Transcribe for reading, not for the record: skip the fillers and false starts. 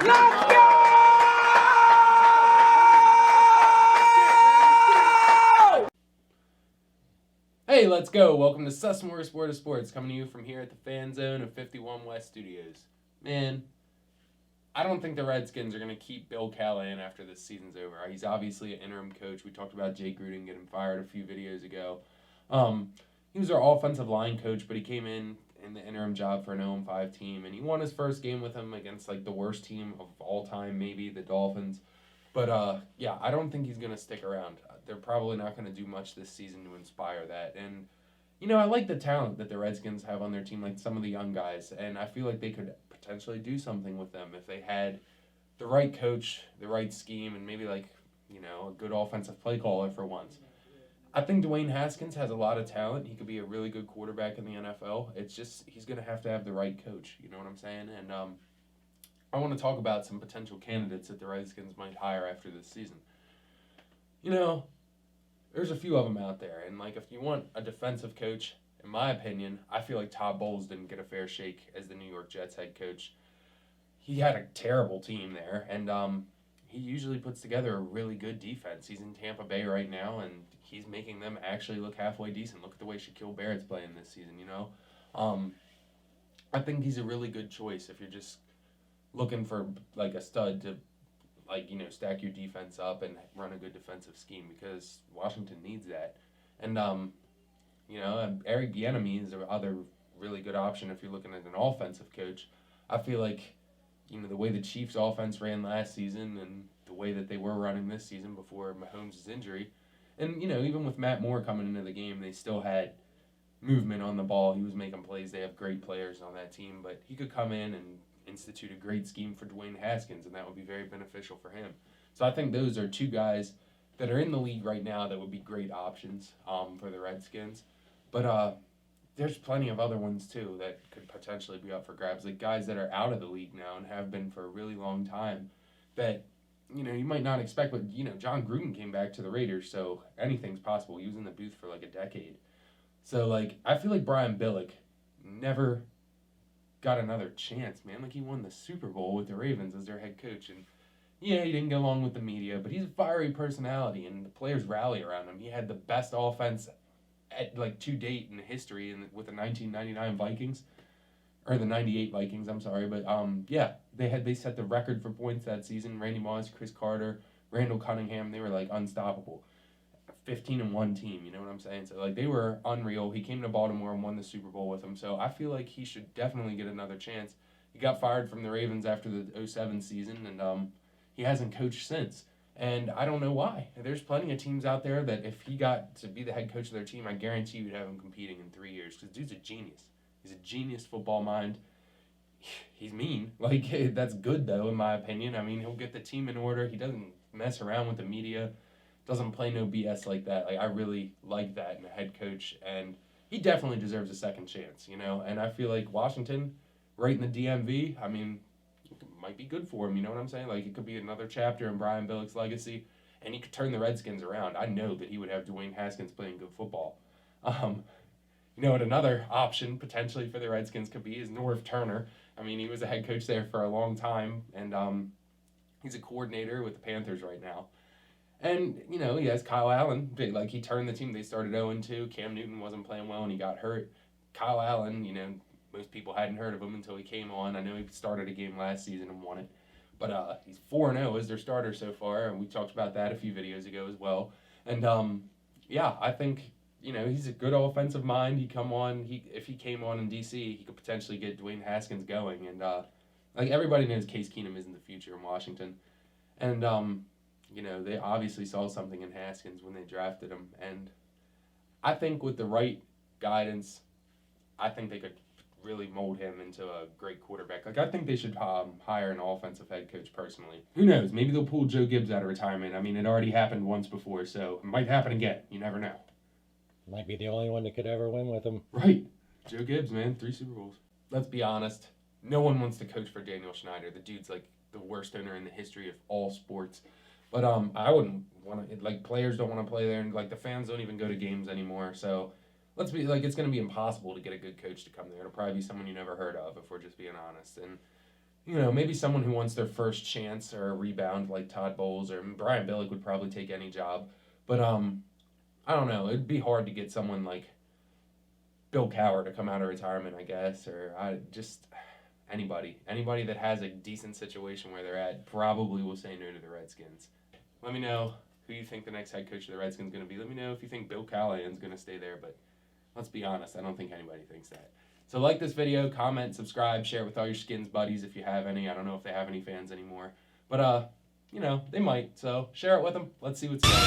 Let's go! Hey, let's go. Welcome to Susmore Sport of Sports, coming to you from here at the Fan Zone of 51 West Studios. Man, I don't think the Redskins are going to keep Bill Callahan after this season's over. He's obviously an interim coach. We talked about Jay Gruden getting fired a few videos ago. He was our offensive line coach, but he came in the interim job for an 0-5 team, and he won his first game with him against like the worst team of all time, maybe the Dolphins. But yeah, I don't think he's going to stick around. They're probably not going to do much this season to inspire that. And, you know, I like the talent that the Redskins have on their team, like some of the young guys, and I feel like they could potentially do something with them if they had the right coach, the right scheme, and maybe like, you know, a good offensive play caller for once. I think Dwayne Haskins has a lot of talent. He could be a really good quarterback in the NFL. It's just he's going to have the right coach. You know what I'm saying? And I want to talk about some potential candidates that the Redskins might hire after this season. You know, there's a few of them out there. And, like, if you want a defensive coach, in my opinion, I feel like Todd Bowles didn't get a fair shake as the New York Jets head coach. He had a terrible team there, and he usually puts together a really good defense. He's in Tampa Bay right now, and he's making them actually look halfway decent. Look at the way Shaquille Barrett's playing this season, you know? I think he's a really good choice if you're just looking for, like, a stud to, like, you know, stack your defense up and run a good defensive scheme, because Washington needs that. And, you know, Eric Bieniemy is the other really good option if you're looking at an offensive coach. I feel like, you know, the way the Chiefs' offense ran last season and the way that they were running this season before Mahomes' injury, and, you know, even with Matt Moore coming into the game, they still had movement on the ball. He was making plays. They have great players on that team, but he could come in and institute a great scheme for Dwayne Haskins, and that would be very beneficial for him. So I think those are two guys that are in the league right now that would be great options for the Redskins. But there's plenty of other ones too that could potentially be up for grabs, like guys that are out of the league now and have been for a really long time that, you know, you might not expect. But, you know, John Gruden came back to the Raiders, so anything's possible. He was in the booth for like a decade. So, like, I feel like Brian Billick never got another chance, man. Like, he won the Super Bowl with the Ravens as their head coach, and yeah, he didn't get along with the media, but he's a fiery personality, and the players rally around him. He had the best offense to date in history with the 1999 Vikings, or the 98 Vikings, I'm sorry, but yeah, they set the record for points that season. Randy Moss, Chris Carter, Randall Cunningham, they were like unstoppable. 15-1 team, you know what I'm saying? So, like, they were unreal. He came to Baltimore and won the Super Bowl with them, so I feel like he should definitely get another chance. He got fired from the Ravens after the 2007 season, and he hasn't coached since. And I don't know why. There's plenty of teams out there that if he got to be the head coach of their team, I guarantee you'd have him competing in 3 years, because dude's a genius. He's a genius football mind. He's mean. Like, that's good, though, in my opinion. I mean, he'll get the team in order. He doesn't mess around with the media. Doesn't play no BS like that. Like, I really like that in a head coach, and he definitely deserves a second chance, you know? And I feel like Washington, right in the DMV, I mean, it might be good for him, you know what I'm saying? Like, it could be another chapter in Brian Billick's legacy, and he could turn the Redskins around. I know that he would have Dwayne Haskins playing good football. You know what another option potentially for the Redskins could be is Norv Turner. I mean, he was a head coach there for a long time, and he's a coordinator with the Panthers right now. And, you know, he has Kyle Allen. Like, he turned the team. They started 0-2. Cam Newton wasn't playing well, and he got hurt. Kyle Allen, you know, most people hadn't heard of him until he came on. I know he started a game last season and won it. But he's 4-0 as their starter so far, and we talked about that a few videos ago as well. And, yeah, I think, you know, he's a good offensive mind. If he came on in D.C., he could potentially get Dwayne Haskins going. And, like, everybody knows Case Keenum isn't the future in Washington. And, you know, they obviously saw something in Haskins when they drafted him. And I think with the right guidance, I think they could really mold him into a great quarterback. Like, I think they should hire an offensive head coach personally. Who knows? Maybe they'll pull Joe Gibbs out of retirement. I mean, it already happened once before, so it might happen again. You never know. Might be the only one that could ever win with him. Right. Joe Gibbs, man. 3 Super Bowls. Let's be honest. No one wants to coach for Daniel Snyder. The dude's like the worst owner in the history of all sports. But I wouldn't want to, like, players don't want to play there, and, like, the fans don't even go to games anymore. So let's be, like, it's going to be impossible to get a good coach to come there. It'll probably be someone you never heard of, if we're just being honest. And maybe someone who wants their first chance or a rebound like Todd Bowles or Brian Billick would probably take any job. But I don't know. It'd be hard to get someone like Bill Cowher to come out of retirement, I guess, or anybody that has a decent situation where they're at probably will say no to the Redskins. Let me know who you think the next head coach of the Redskins is going to be. Let me know if you think Bill Callahan's going to stay there, but let's be honest, I don't think anybody thinks that. So like this video, comment, subscribe, share it with all your Skins buddies if you have any. I don't know if they have any fans anymore, but they might. So share it with them. Let's see what's going on.